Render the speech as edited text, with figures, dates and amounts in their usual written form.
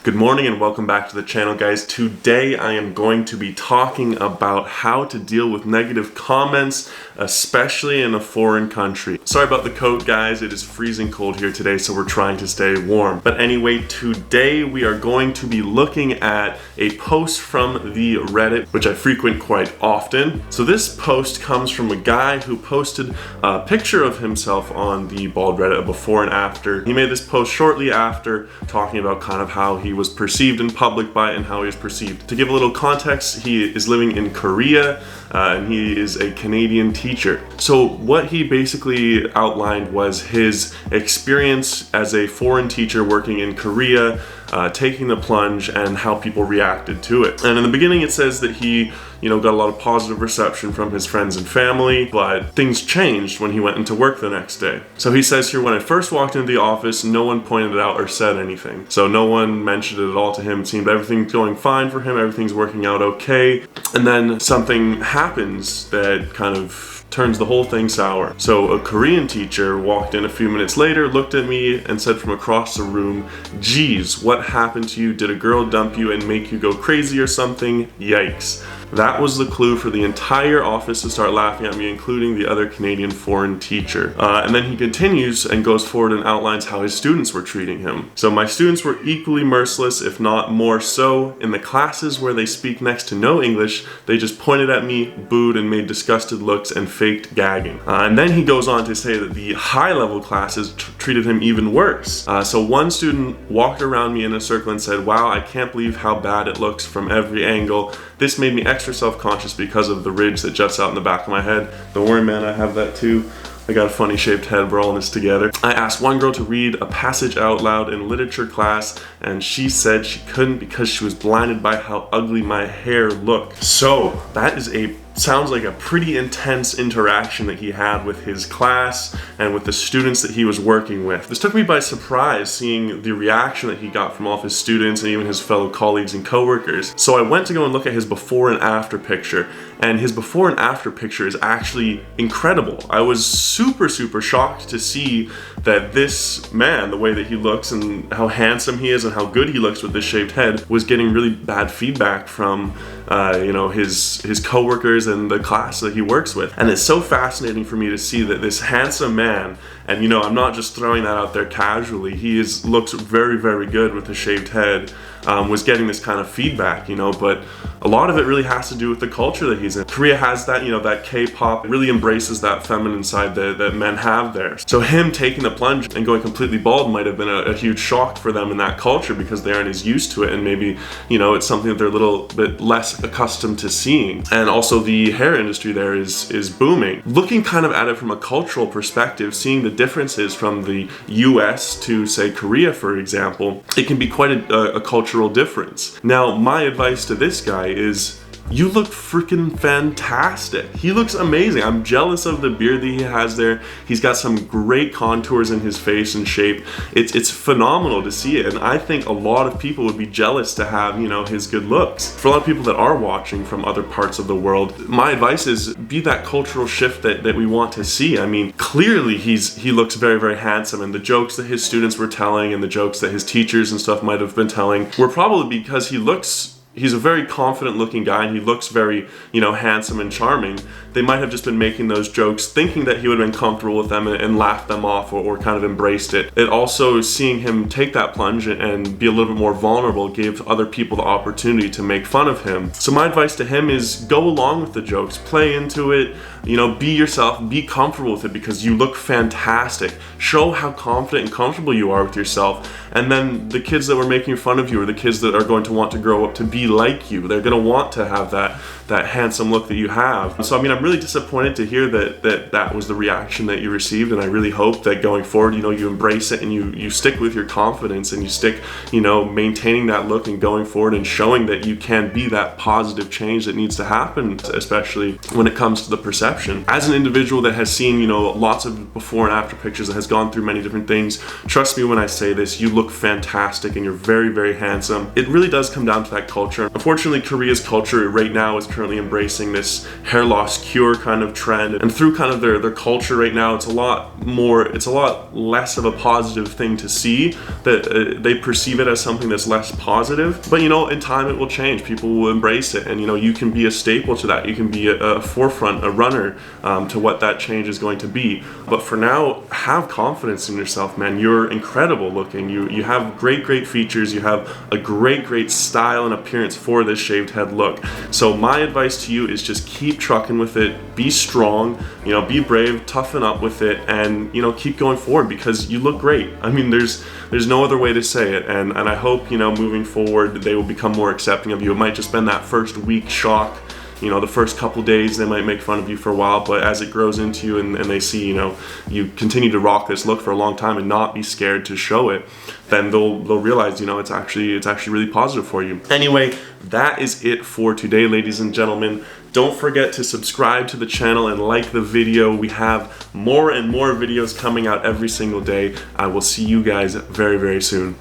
Good morning and welcome back to the channel, guys. Today I am going to be talking about how to deal with negative comments, especially in a foreign country. Sorry about the coat, guys. It is freezing cold here today, so we're trying to stay warm. But anyway, today we are going to be looking at a post from the Reddit, which I frequent quite often. So this post comes from a guy who posted a picture of himself on the Bald Reddit, a before and after. He made this post shortly after talking about kind of how he was perceived in public by it and how he was perceived. To give a little context, he is living in Korea and he is a Canadian teacher. So what he basically outlined was his experience as a foreign teacher working in Korea, taking the plunge and how people reacted to it. And in the beginning it says that he got a lot of positive reception from his friends and family, but things changed when he went into work the next day. So he says here, when I first walked into the office, no one pointed it out or said anything. So no one mentioned it at all to him. It seemed everything's going fine for him, everything's working out okay. And then something happens that kind of turns the whole thing sour. So a Korean teacher walked in a few minutes later, looked at me and said from across the room, "Geez, what happened to you? Did a girl dump you and make you go crazy or something? Yikes." That was the clue for the entire office to start laughing at me, including the other Canadian foreign teacher. And then he continues and goes forward and outlines how his students were treating him. So my students were equally merciless, if not more so. In the classes where they speak next to no English, they just pointed at me, booed, and made disgusted looks and faked gagging. And then he goes on to say that the high-level classes treated him even worse. So one student walked around me in a circle and said, "Wow, I can't believe how bad it looks from every angle. This made me extra self-conscious because of the ridge that juts out in the back of my head." Don't worry, man, I have that too. I got a funny shaped head, we're all in this together. I asked one girl to read a passage out loud in literature class, and she said she couldn't because she was blinded by how ugly my hair looked. So that sounds like a pretty intense interaction that he had with his class and with the students that he was working with. This took me by surprise, seeing the reaction that he got from all of his students and even his fellow colleagues and coworkers. So I went to go and look at his before and after picture, and his before and after picture is actually incredible. I was super shocked to see that this man, the way that he looks and how handsome he is and how good he looks with this shaved head, was getting really bad feedback from his coworkers and the class that he works with. And it's so fascinating for me to see that this handsome man, and I'm not just throwing that out there casually, looks very good with a shaved head, was getting this kind of feedback, but a lot of it really has to do with the culture that he's in. Korea has that, that K-pop really embraces that feminine side that men have there. So him taking the plunge and going completely bald might have been a huge shock for them in that culture because they aren't as used to it, and maybe, it's something that they're a little bit less accustomed to seeing. And also the hair industry there is booming. Looking kind of at it from a cultural perspective, seeing the differences from the US to, say, Korea, for example, it can be quite a cultural difference. Now, my advice to this guy is, you look freaking fantastic. He looks amazing. I'm jealous of the beard that he has there. He's got some great contours in his face and shape. It's phenomenal to see it, and I think a lot of people would be jealous to have, his good looks. For a lot of people that are watching from other parts of the world, my advice is be that cultural shift that we want to see. I mean, clearly he looks very handsome, and the jokes that his students were telling and the jokes that his teachers and stuff might have been telling were probably because he's a very confident looking guy and he looks very, handsome and charming. They might have just been making those jokes thinking that he would have been comfortable with them and laughed them off or kind of embraced it. It also, seeing him take that plunge and be a little bit more vulnerable, gave other people the opportunity to make fun of him. So my advice to him is go along with the jokes, play into it, be yourself, be comfortable with it because you look fantastic. Show how confident and comfortable you are with yourself. And then the kids that were making fun of you are the kids that are going to want to grow up to be like you. They're going to want to have that handsome look that you have. So I'm really disappointed to hear that was the reaction that you received, and I really hope that going forward, you embrace it and you stick with your confidence and you stick, maintaining that look and going forward and showing that you can be that positive change that needs to happen, especially when it comes to the perception. As an individual that has seen, lots of before and after pictures, that has gone through many different things, trust me when I say this, you look fantastic and you're very handsome. It really does come down to that culture culture. Unfortunately, Korea's culture right now is currently embracing this hair loss cure kind of trend, and through kind of their culture right now, it's a lot less of a positive thing to see, that they perceive it as something that's less positive. But you know, in time it will change. People will embrace it, and you know, you can be a staple to that. You can be a forefront, a runner to what that change is going to be. But for now, have confidence in yourself, man. You're incredible looking. You have great features. You have a great style and appearance for this shaved head look. So my advice to you is just keep trucking with it. Be strong, you know, be brave, toughen up with it, and you know, keep going forward, because you look great. I mean, there's no other way to say it, and I hope, you know, moving forward they will become more accepting of you. It might just been that first week shock. You know, the first couple days they might make fun of you for a while, but as it grows into you and they see, you know, you continue to rock this look for a long time and not be scared to show it, then they'll realize, you know, it's actually really positive for you. Anyway, that is it for today, ladies and gentlemen. Don't forget to subscribe to the channel and like the video. We have more and more videos coming out every single day. I will see you guys very soon.